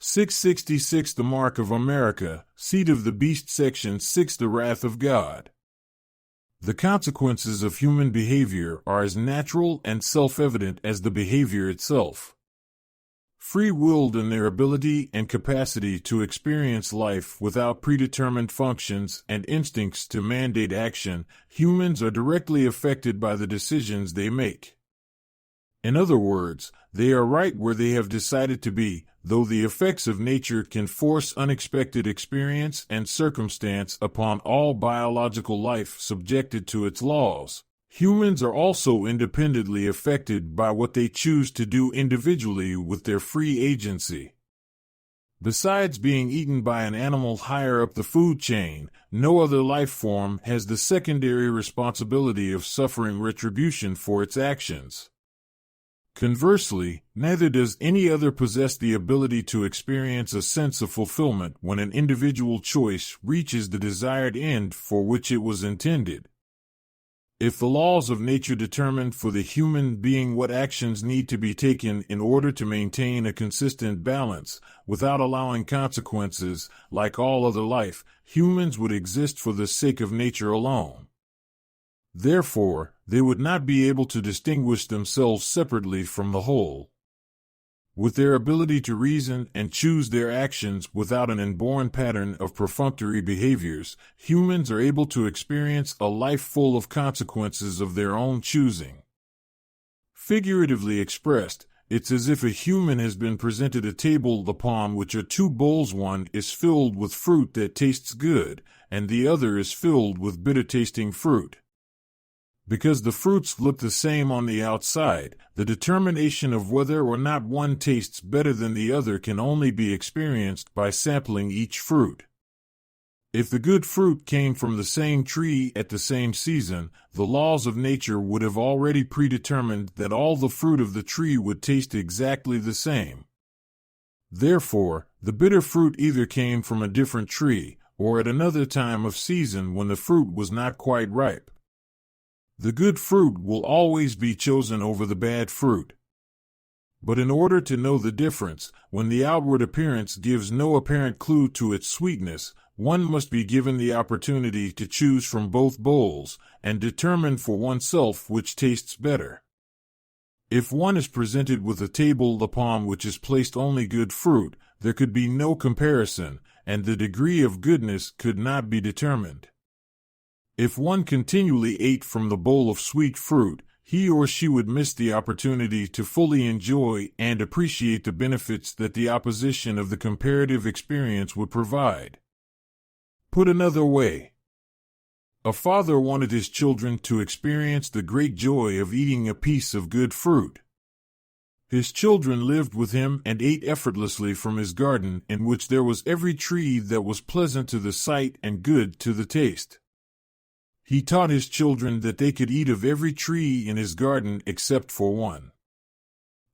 666 The Mark of America, Seed of the Beast. Section 6 The Wrath of God. The consequences of human behavior are as natural and self-evident as the behavior itself. Free-willed in their ability and capacity to experience life without predetermined functions and instincts to mandate action, humans are directly affected by the decisions they make. In other words, they are right where they have decided to be, though the effects of nature can force unexpected experience and circumstance upon all biological life subjected to its laws. Humans are also independently affected by what they choose to do individually with their free agency. Besides being eaten by an animal higher up the food chain, no other life form has the secondary responsibility of suffering retribution for its actions. Conversely, neither does any other possess the ability to experience a sense of fulfillment when an individual choice reaches the desired end for which it was intended. If the laws of nature determine for the human being what actions need to be taken in order to maintain a consistent balance, without allowing consequences, like all other life, humans would exist for the sake of nature alone. Therefore, they would not be able to distinguish themselves separately from the whole. With their ability to reason and choose their actions without an inborn pattern of perfunctory behaviors, humans are able to experience a life full of consequences of their own choosing. Figuratively expressed, it's as if a human has been presented a table upon which are two bowls. One is filled with fruit that tastes good, and the other is filled with bitter-tasting fruit. Because the fruits look the same on the outside, the determination of whether or not one tastes better than the other can only be experienced by sampling each fruit. If the good fruit came from the same tree at the same season, the laws of nature would have already predetermined that all the fruit of the tree would taste exactly the same. Therefore, the bitter fruit either came from a different tree, or at another time of season when the fruit was not quite ripe. The good fruit will always be chosen over the bad fruit. But in order to know the difference, when the outward appearance gives no apparent clue to its sweetness, one must be given the opportunity to choose from both bowls, and determine for oneself which tastes better. If one is presented with a table upon which is placed only good fruit, there could be no comparison, and the degree of goodness could not be determined. If one continually ate from the bowl of sweet fruit, he or she would miss the opportunity to fully enjoy and appreciate the benefits that the opposition of the comparative experience would provide. Put another way, a father wanted his children to experience the great joy of eating a piece of good fruit. His children lived with him and ate effortlessly from his garden, in which there was every tree that was pleasant to the sight and good to the taste. He taught his children that they could eat of every tree in his garden except for one.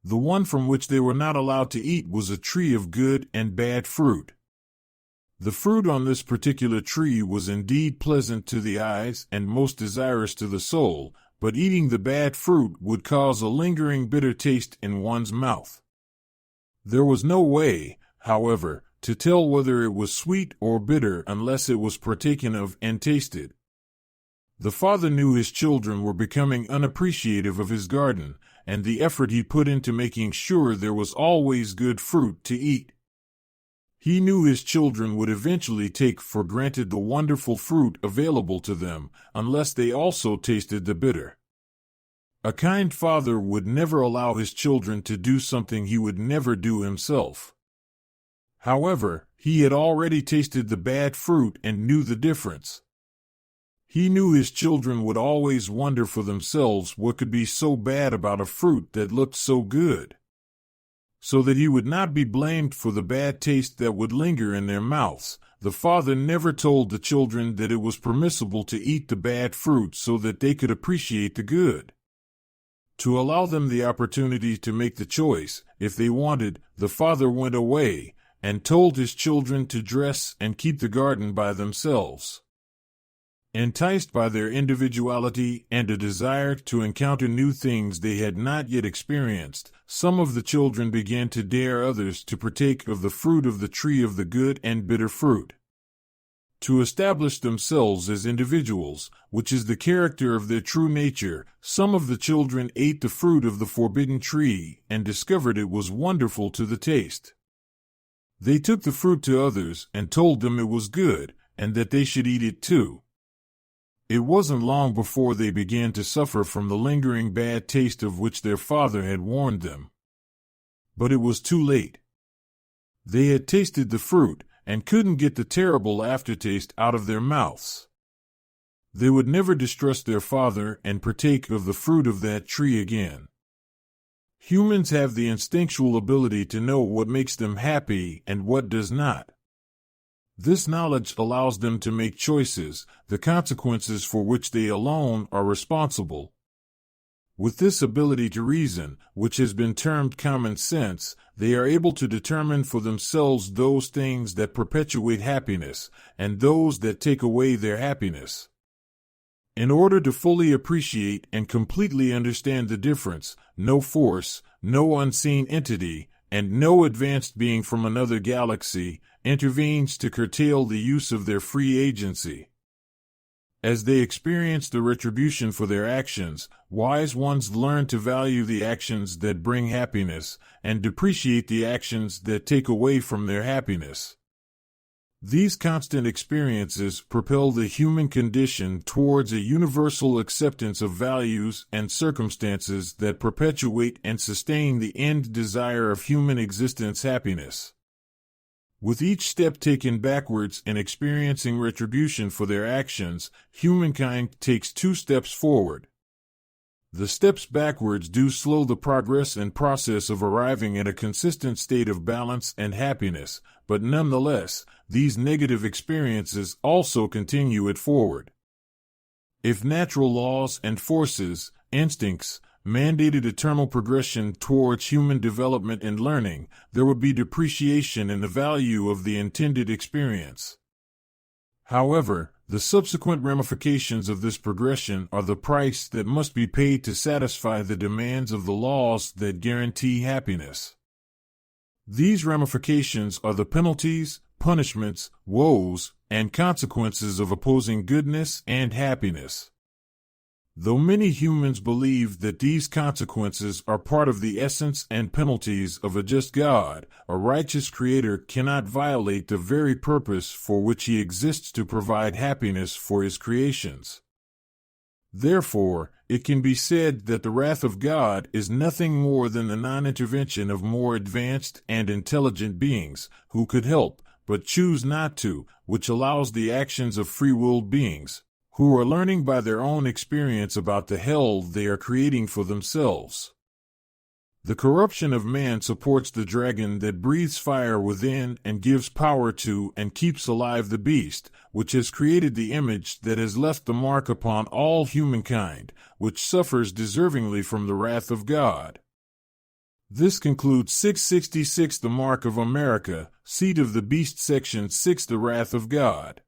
The one from which they were not allowed to eat was a tree of good and bad fruit. The fruit on this particular tree was indeed pleasant to the eyes and most desirous to the soul, but eating the bad fruit would cause a lingering bitter taste in one's mouth. There was no way, however, to tell whether it was sweet or bitter unless it was partaken of and tasted. The father knew his children were becoming unappreciative of his garden, and the effort he put into making sure there was always good fruit to eat. He knew his children would eventually take for granted the wonderful fruit available to them, unless they also tasted the bitter. A kind father would never allow his children to do something he would never do himself. However, he had already tasted the bad fruit and knew the difference. He knew his children would always wonder for themselves what could be so bad about a fruit that looked so good. So that he would not be blamed for the bad taste that would linger in their mouths, the father never told the children that it was permissible to eat the bad fruit so that they could appreciate the good. To allow them the opportunity to make the choice, if they wanted, the father went away and told his children to dress and keep the garden by themselves. Enticed by their individuality and a desire to encounter new things they had not yet experienced, some of the children began to dare others to partake of the fruit of the tree of the good and bitter fruit. To establish themselves as individuals, which is the character of their true nature, some of the children ate the fruit of the forbidden tree and discovered it was wonderful to the taste. They took the fruit to others and told them it was good, and that they should eat it too. It wasn't long before they began to suffer from the lingering bad taste of which their father had warned them. But it was too late. They had tasted the fruit, and couldn't get the terrible aftertaste out of their mouths. They would never distrust their father and partake of the fruit of that tree again. Humans have the instinctual ability to know what makes them happy and what does not. This knowledge allows them to make choices, the consequences for which they alone are responsible. With this ability to reason, which has been termed common sense, they are able to determine for themselves those things that perpetuate happiness, and those that take away their happiness. In order to fully appreciate and completely understand the difference, no force, no unseen entity, and no advanced being from another galaxy intervenes to curtail the use of their free agency. As they experience the retribution for their actions, wise ones learn to value the actions that bring happiness and depreciate the actions that take away from their happiness. These constant experiences propel the human condition towards a universal acceptance of values and circumstances that perpetuate and sustain the end desire of human existence, happiness. With each step taken backwards in experiencing retribution for their actions, humankind takes 2 steps forward. The steps backwards do slow the progress and process of arriving at a consistent state of balance and happiness, but nonetheless, these negative experiences also continue it forward. If natural laws and forces, instincts, mandated eternal progression towards human development and learning, there would be depreciation in the value of the intended experience. However, the subsequent ramifications of this progression are the price that must be paid to satisfy the demands of the laws that guarantee happiness. These ramifications are the penalties, punishments, woes, and consequences of opposing goodness and happiness. Though many humans believe that these consequences are part of the essence and penalties of a just God, a righteous Creator cannot violate the very purpose for which He exists to provide happiness for His creations. Therefore, it can be said that the wrath of God is nothing more than the non-intervention of more advanced and intelligent beings, who could help, but choose not to, which allows the actions of free-willed beings, who are learning by their own experience about the hell they are creating for themselves. The corruption of man supports the dragon that breathes fire within and gives power to and keeps alive the beast, which has created the image that has left the mark upon all humankind, which suffers deservingly from the wrath of God. This concludes 666, The Mark of America, Seed of the Beast, Section 6, The Wrath of God.